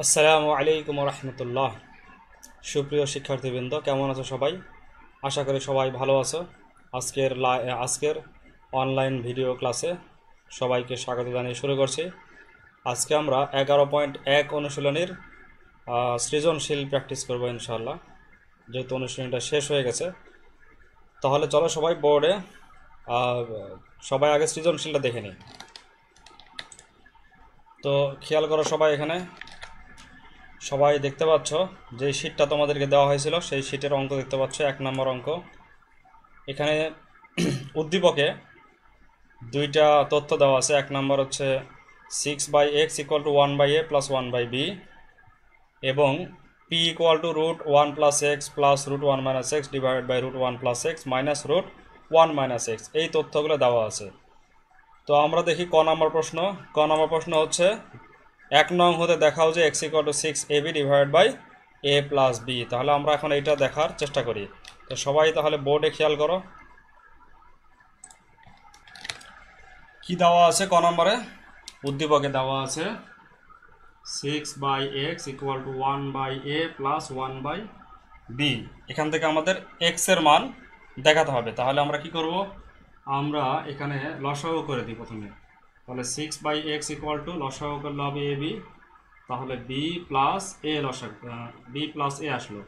আসসালামু আলাইকুম রহমতুল্লাহ। সুপ্রিয় শিক্ষার্থীবৃন্দ, কেমন আছো সবাই? আশা করি সবাই ভালো আছো। আজকের অনলাইন ভিডিও ক্লাসে সবাইকে স্বাগত জানিয়ে শুরু করছি। আজকে আমরা 11.1 অনুশীলনীর সৃজনশীল প্র্যাকটিস করবো ইনশাআল্লাহ, যেহেতু অনুশীলনীটা শেষ হয়ে গেছে। তাহলে চলো সবাই বোর্ডে সবাই আগে সৃজনশীলটা দেখে নিই। তো খেয়াল করো সবাই, এখানে সবাই দেখতে পাচ্ছ যে শীটটা তোমাদেরকে দেওয়া হয়েছিল, সেই শীটের অঙ্ক দেখতে পাচ্ছ, 1 নম্বর অঙ্ক। এখানে উদ্দীপকে দুইটা তথ্য দেওয়া আছে। 1 নম্বর হচ্ছে 6/x = 1/a + 1/b এবং p = √1 + x + √1 - x /√1 + x -√1 - x, এই তথ্যগুলো দেওয়া আছে। তো আমরা দেখি ক নম্বর প্রশ্ন। ক নম্বর প্রশ্ন হচ্ছে 1 নং হতে দেখাও যে x = 6ab / a + b। তাহলে আমরা এখন এইটা দেখার চেষ্টা করি। তো সবাই তাহলে বোর্ডে খেয়াল করো কি দেওয়া আছে। ক নম্বরে উদ্দীপকে দেওয়া আছে 6/x = 1/a + 1/b। এখান থেকে আমাদের x এর মান দেখাতে হবে। তাহলে আমরা কি করব, আমরা এখানে লসাগু করে দিই প্রথমে। তাহলে 6/x = লসাগু করলে হবে ab, তাহলে b + a b + a আসলো।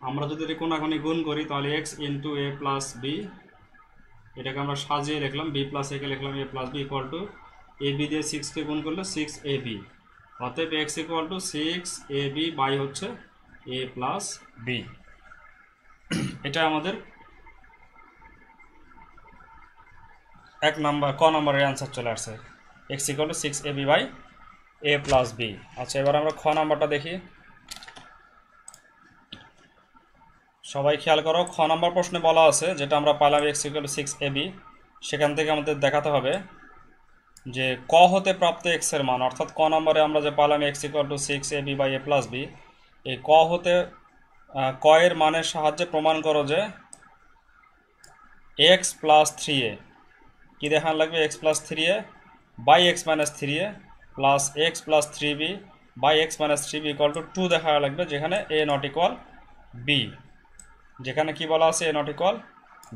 আমরা যদি কোনাকুনি গুণ করি তাহলে x × a + b, এটাকে আমরা সাজিয়ে লিখলাম, b + a কে লিখলাম a + b = ab দিয়ে 6 কে গুণ করলে 6ab। অতএব x = 6ab / হচ্ছে a + b। এটা আমাদের 1 নম্বর ক নম্বরের অ্যান্সার চলে আসছে, x = 6ab / a + b। আচ্ছা, এবার আমরা খ নাম্বারটা দেখি। সবাই খেয়াল করো, খ নম্বর প্রশ্নে বলা আছে, যেটা আমরা পাইলাম x = 6ab, সেখান থেকে আমাদের দেখাতে হবে যে ক হতে প্রাপ্ত x এর মান, অর্থাৎ ক নম্বরে আমরা যে পাইলাম x = 6ab / a + b, এই ক হতে ক এর মানের সাহায্যে প্রমাণ করো যে x + 3a, কি দেখানো লাগবে, x + 3a / x - 3a + x + 3b / x - 3b = 2 দেখানো লাগবে, যেখানে a ≠ b, যেখানে কি বলা আছে a ≠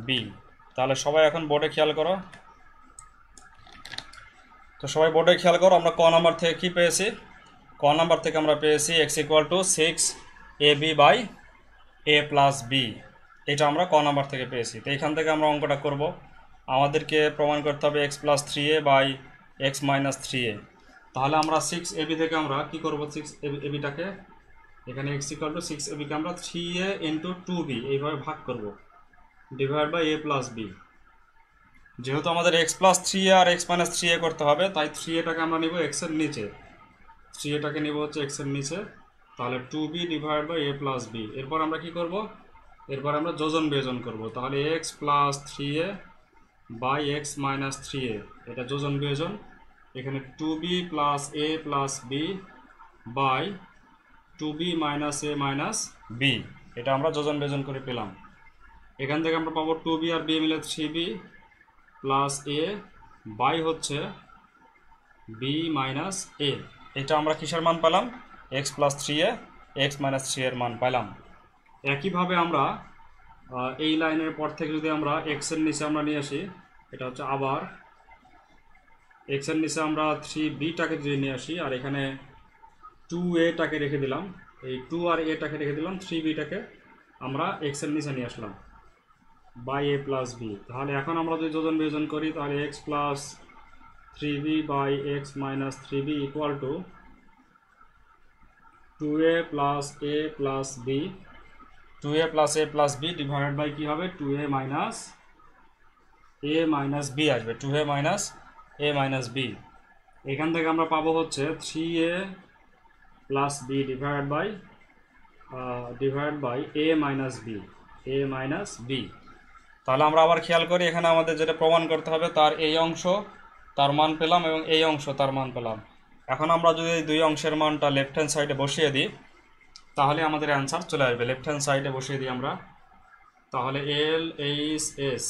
b। তাহলে সবাই এখন বোর্ডে খেয়াল করো। তো সবাই বোর্ডে খেয়াল করো, আমরা ক নাম্বার থেকে কি পেয়েছি। ক নাম্বার থেকে আমরা পেয়েছি x = 6ab / a + b, এটা আমরা ক নাম্বার থেকে পেয়েছি। তো এখান থেকে আমরা অঙ্কটা করব। আমাদেরকে প্রমাণ করতে হবে x + 3a / x - 3a। তাহলে আমরা 6ab থেকে আমরা কি করব, 6ab-টাকে এখানে x = 6ab কে আমরা 3a × 2b এইভাবে ভাগ করব, / a + b। যেহেতু আমাদের x + 3a আর x - 3a করতে হবে, তাই 3a-টাকে আমরা নিব x এর নিচে, 3a-টাকে নিব হচ্ছে x এর নিচে। তাহলে 2b / a + b। এরপর আমরা কি করব, এরপর আমরা যোজন বিয়োজন করব। তাহলে x + 3a / x - 3a, এটা যোজন বিয়োজন। এখানে 2b + a + b / 2b - a - b, এটা আমরা যোজন বিয়োজন করে পেলাম। এখান থেকে আমরা পাবো 2b আর b মিলে 3b + a / হচ্ছে b - a। এটা আমরা কিসের মান পেলাম, x + 3a x - 3 এর মান পেলাম। একইভাবে আমরা এই লাইনের পর থেকে যদি আমরা x এর নিচে আমরা নিয়ে আসি, এটা হচ্ছে আবার x এর নিচে আমরা 3b-টাকে যদি নিয়ে আসি, আর এখানে 2a-টাকে রেখে দিলাম, এই 2 আর a-টাকে রেখে দিলাম, 3b-টাকে আমরা x এর নিচে নিয়ে আসলাম / a + b। তাহলে এখন আমরা যদি যোজন বিয়োজন করি, তাহলে x + 3b / x - 3b = 2a + a + b, 2a + a + b / কি হবে, 2a - b আসবে, 2a - a - b। এখান থেকে আমরা পাবো হচ্ছে 3a + b / a - b, a - b। তাহলে আমরা আবার খেয়াল করি, এখানে আমাদের যেটা প্রমাণ করতে হবে, তার এই অংশ তার মান পেলাম এবং এই অংশ তার মান পেলাম। এখন আমরা যদি এই দুই অংশের মানটা লেফট হ্যান্ড সাইডে বসিয়ে দিই, তাহলে আমাদের অ্যান্সার চলে আসবে। লেফট হ্যান্ড সাইডে বসিয়ে দিই আমরা, তাহলে LHS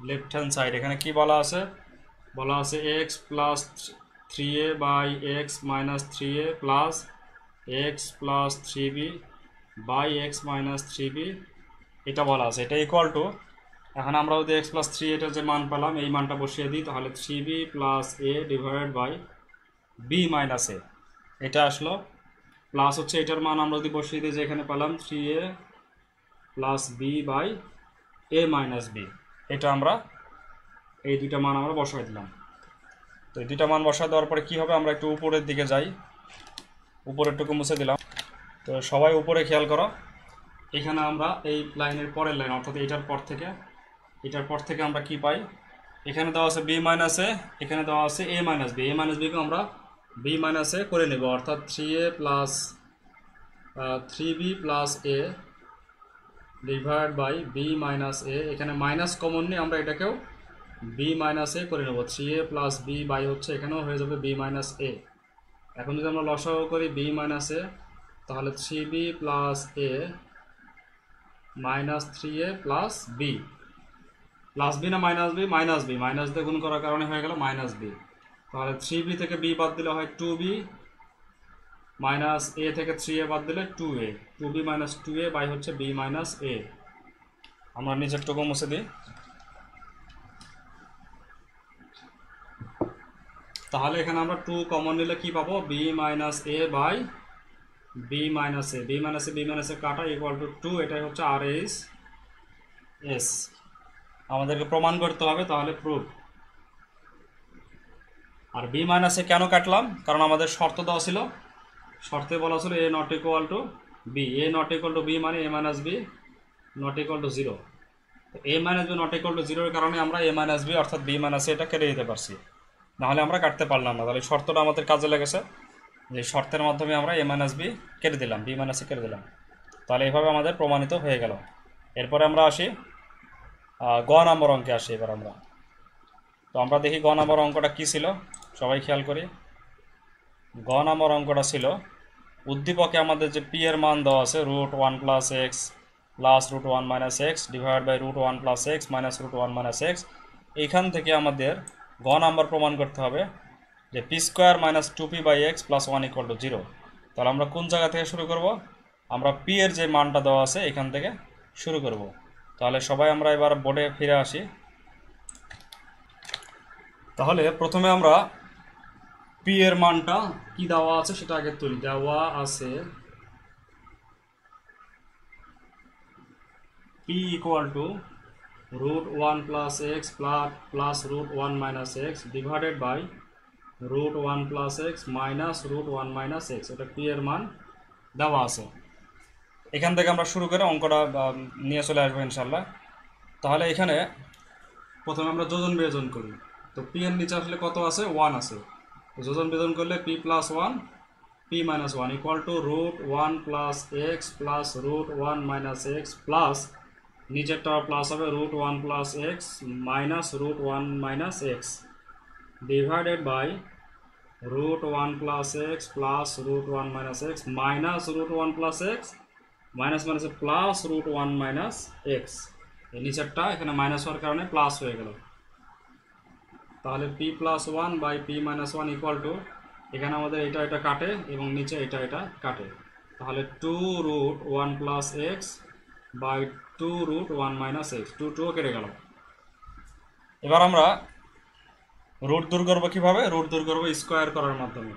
লেফট হ্যান্ড সাইড, এখানে কি বলা আছে, বলা আছে x + 3a / x - 3a x plus three B by x minus three B এটা বলা আছে, এটা ইকুয়াল টু, এখন আমরা যদি এক্স প্লাস থ্রি এটার যে মান পেলাম এই মানটা বসিয়ে দিই, তাহলে three B plus A divided by B minus A, এটা আসলো প্লাস হচ্ছে এটার মান আমরা যদি বসিয়ে দিই যে এখানে পেলাম three A plus B by A minus B, এটা আমরা এই দুইটা মান আমরা বসাই দিলাম। তো এই দুইটা মান বসায় দেওয়ার পরে কী হবে, আমরা একটু উপরের দিকে যাই, উপরেরটুকু মুছে দিলাম। তো সবাই উপরে খেয়াল করো, এখানে আমরা এই লাইনের পরের লাইন অর্থাৎ এটার পর থেকে আমরা কি পাই, এখানে দেওয়া আছে বি মাইনাস এ, এখানে দেওয়া আছে A minus B, A minus বিকে আমরা বি মাইনাস এ করে নেব, অর্থাৎ three A plus three B plus A divide by B minus A, এখানে মাইনাস কমন নিয়ে আমরা এটাকেও বি মাইনাস এ করে নেব, three A plus B by হচ্ছে এখানেও হয়ে যাবে বি মাইনাস এ। এখন যদি আমরা লসাগু করি বি মাইনাস এ, তাহলে three B plus A minus three A plus B, plus B না minus B, minus B, minus দিয়ে গুণ করার কারণে হয়ে গেল মাইনাস বি, তাহলে থ্রি বি থেকে বি বাদ দিলে হয় টু বি, মাইনাস এ থেকে থ্রি এ বাদ দিলে two A, two B minus two A by হচ্ছে বি মাইনাস এ। আমরা নিচেরটুকু মুছে দিই, তাহলে এখানে আমরা টু কমন নিলে কি পাবো, B minus A by B minus A, B minus A B minus A কাটা ইকুয়াল টু টু, এটাই হচ্ছে আর এইচ এস। আমাদেরকে প্রমাণ করতে হবে, তাহলে প্রুফ। আর বি মাইনাস এ কেন কাটলাম, কারণ আমাদের শর্ত দেওয়া ছিল, শর্তে বলা ছিল A not equal to B, A not equal to B মানে A minus B not equal to zero, A minus B not equal to জিরোর কারণে আমরা এ মাইনাস বি অর্থাৎ বি মাইনাস এটা কেটে দিতে পারছি, নাহলে আমরা কাটতে পারলাম না। তাহলে শর্তটা আমাদের কাজে লেগেছে, যে শর্তের মাধ্যমে আমরা এ মাইনাস বি কেটে দিলাম, বি মাইনাস এ কেটে দিলাম, তাহলে এইভাবে আমাদের প্রমাণিত হয়ে গেল। এরপরে আমরা আসি গ নম্বর অঙ্কে আসি এবার আমরা। তো আমরা দেখি গ নম্বর অঙ্কটা কী ছিল, সবাই খেয়াল করি। গ নম্বর অঙ্কটা ছিল, উদ্দীপকে আমাদের যে পি এর মান দেওয়া আছে root one plus x plus root one minus x divide by root one plus x minus root one minus x, এইখান থেকে আমাদের গ নাম্বার প্রমাণ করতে হবে যে P square minus two P by x plus one equal to zero. তাহলে আমরা কোন জায়গা থেকে শুরু করব, আমরা পি এর যে মানটা দেওয়া আছে এখান থেকে শুরু করব। তাহলে সবাই আমরা এবার বোর্ডে ফিরে আসি। তাহলে প্রথমে আমরা পি এর মানটা কি দেওয়া আছে সেটা আগে তুলি, দেওয়া আছে P equal to root 1 plus x plus root 1 minus x divided by root 1 plus x minus root 1 minus x, এটা p এর মান দেওয়া আছে। এখান থেকে আমরা শুরু করে অঙ্কটা নিয়ে চলে আসবো ইনশাল্লাহ। তাহলে এখানে প্রথমে আমরা যোজন বিয়োজন করি, তো p এর নিচে আসলে কত আছে, 1 আছে, তো যোজন বিয়োজন করলে p plus 1 p minus 1 equal to root 1 plus x plus root 1 minus x plus নিচেরটা প্লাস হবে root 1 plus x minus root 1 minus x divided by root 1 plus x plus root 1 minus x minus root 1 plus x minus মাইনাসে plus root 1 minus x, এই নিচেরটা এখানে minus হওয়ার কারণে plus হয়ে গেল। তাহলে P plus 1 by P minus 1 equal to, এখানে আমাদের এটা এটা কাটে এবং নিচে এটা এটা কাটে, তাহলে two root 1 plus x by two root 1 minus x, two two কেটে গেল। এবার আমরা রুট দূর করবো কীভাবে, রুট দূর করবো স্কোয়ার করার মাধ্যমে।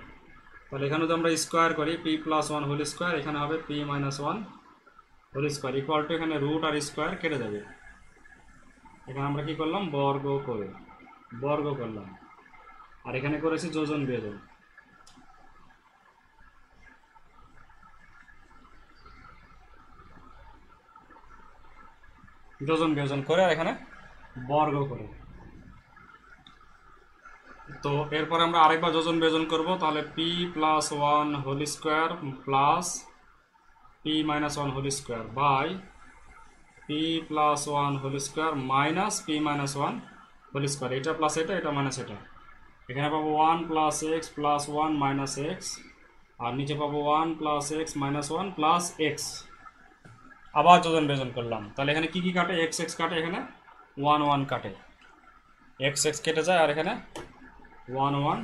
তাহলে এখানে যদি আমরা স্কোয়ার করি পি প্লাস 1 হোল স্কোয়ার, এখানে হবে P minus 1 whole square equal to, এখানে রুট আর স্কোয়ার কেটে যাবে, এখানে আমরা কি করলাম বর্গ করলাম, আর এখানে করেছি যোজন বিয়োজন। যোজন বিয়োজন করে আর এখানে বর্গ করে, তো এরপরে আমরা আরেকবার যোজন বিয়োজন করব, তাহলে P plus 1 whole square plus P minus 1 whole square by P plus 1 whole square minus P minus 1 whole square, এটা প্লাস এটা, এটা মাইনাস এটা, এখানে পাবো 1 plus x plus 1 minus X, আর নিচে পাবো 1 plus x minus 1 plus X. আবার যোজন বিয়োজন করলাম, তাহলে এখানে কি কি কাটে, এক্স এক্স কাটে, এখানে 1 1 কাটে, এক্স এক্স কেটে যায় আর এখানে 1 1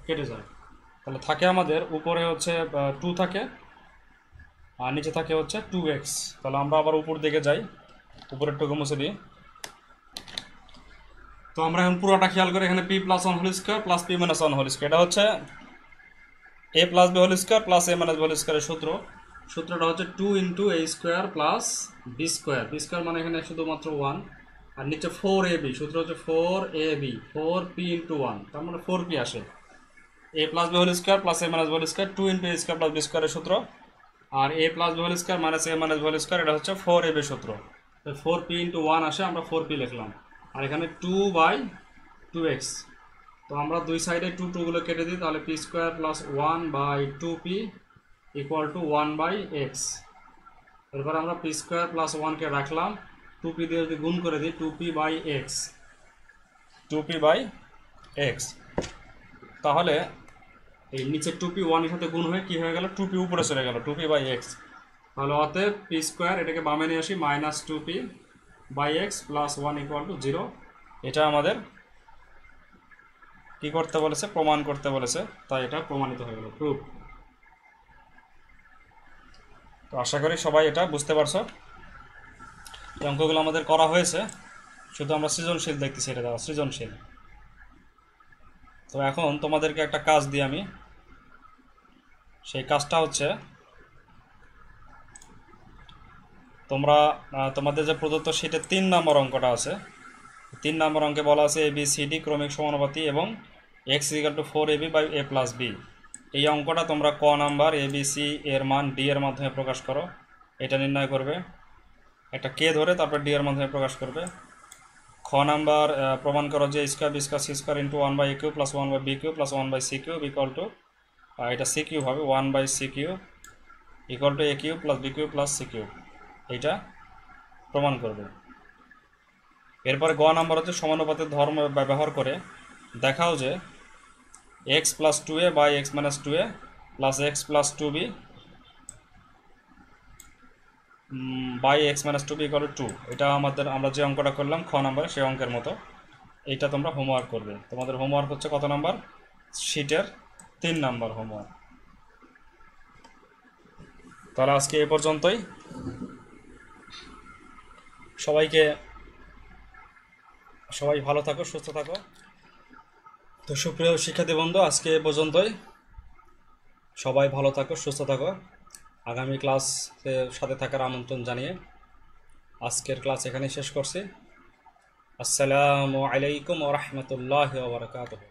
কেটে যায়। তাহলে থাকে আমাদের উপরে হচ্ছে 2 থাকে আর নিচে থাকে হচ্ছে 2x। তাহলে আমরা আবার উপর দিকে যাই, উপরের টুকু মুছে দিই। তো আমরা এখন পুরোটা খেয়াল করি, এখানে p plus 1 whole square plus p minus 1 whole square, এটা হচ্ছে a plus b whole square plus a minus b whole স্কোয়ারের সূত্রটা হচ্ছে 2 into a square plus b square. B square মানে এখানে শুধুমাত্র 1, আর নিচে 4ab, সূত্র হচ্ছে 4ab 4p ইন্টু 1, তার মানে 4p আসে। a plus b whole square plus a minus b whole square 2 into a square plus b স্কোয়ারের সূত্র, আর a plus b whole square minus a minus b whole square, এটা হচ্ছে 4ab সূত্র। 4p into 1 আসে, আমরা 4p লিখলাম, আর এখানে 2/2x। তো আমরা দুই সাইডে 2 গুলো কেটে দিই, তাহলে p square plus 1/2p equal to 1/x। এরপর আমরা p স্কোয়ার প্লাস 1কে রাখলাম, 2p দিয়ে যদি গুণ করে দিই 2p/x, 2p/x। তাহলে এই নিচে 2p 1 এর সাথে গুণ হয়ে কি হয়ে গেল, 2p উপরে চলে গেল, 2p/x। তাহলে অতএব p স্কোয়ার এটাকে বামে নিয়ে আসি, minus 2p/x plus 1 equal two 0। এটা আমাদের কি করতে বলেছে, প্রমাণ করতে বলেছে, তাই এটা প্রমাণিত হয়ে গেল, প্রুফ। তো আশা করি সবাই এটা বুঝতে পারছো। এই অঙ্কগুলো আমাদের করা হয়েছে, শুধু আমরা সৃজনশীল দেখতেছি, এটা দেওয়া সৃজনশীল। তো এখন তোমাদেরকে একটা কাজ দিই আমি, সেই কাজটা হচ্ছে তোমরা তোমাদের যে প্রদত্ত শীটে 3 নম্বর অঙ্কটা আছে, 3 নম্বর অঙ্কে বলা আছে ABCD ক্রমিক সমানুপাতি এবং x = 4ab/a+b। এই অঙ্কটা তোমরা ক নাম্বার ABC এর মান d এর মাধ্যমে প্রকাশ করো, এটা নির্ণয় করবে, একটা কে ধরে তারপর d এর মাধ্যমে প্রকাশ করবে। খ নাম্বার প্রমাণ করো যে a² b² c² * 1/a³ + 1/b³ + 1/c³ এটা c³ হবে, 1/c³ = a³ + b³ + c³, এইটা প্রমাণ করবে। এরপরে গ নাম্বার হচ্ছে সমানুপাতের ধর্ম ব্যবহার করে দেখাও যে x + 2a/x - 2a + x + 2b x - 2b = 2। এটা আমরা যে অঙ্কটা করলাম খ নাম্বার, সেই অঙ্কের মতো এইটা তোমরা হোমওয়ার্ক করবে। তোমাদের হোমওয়ার্ক হচ্ছে কত নাম্বার, শীটের 3 নাম্বার হোমওয়ার্ক। তাহলে আজকে এ পর্যন্তই, সবাই ভালো থাকো, সুস্থ থাকো। তো সুপ্রিয় শিক্ষার্থী বন্ধু, আজকে এ পর্যন্তই, সবাই ভালো থাকো, সুস্থ থাকো। আগামী ক্লাসে সাথে থাকার আমন্ত্রণ জানিয়ে আজকের ক্লাস এখানেই শেষ করছি। আসসালামু আলাইকুম ওয়া রাহমাতুল্লাহি ওয়া বারাকাতুহু।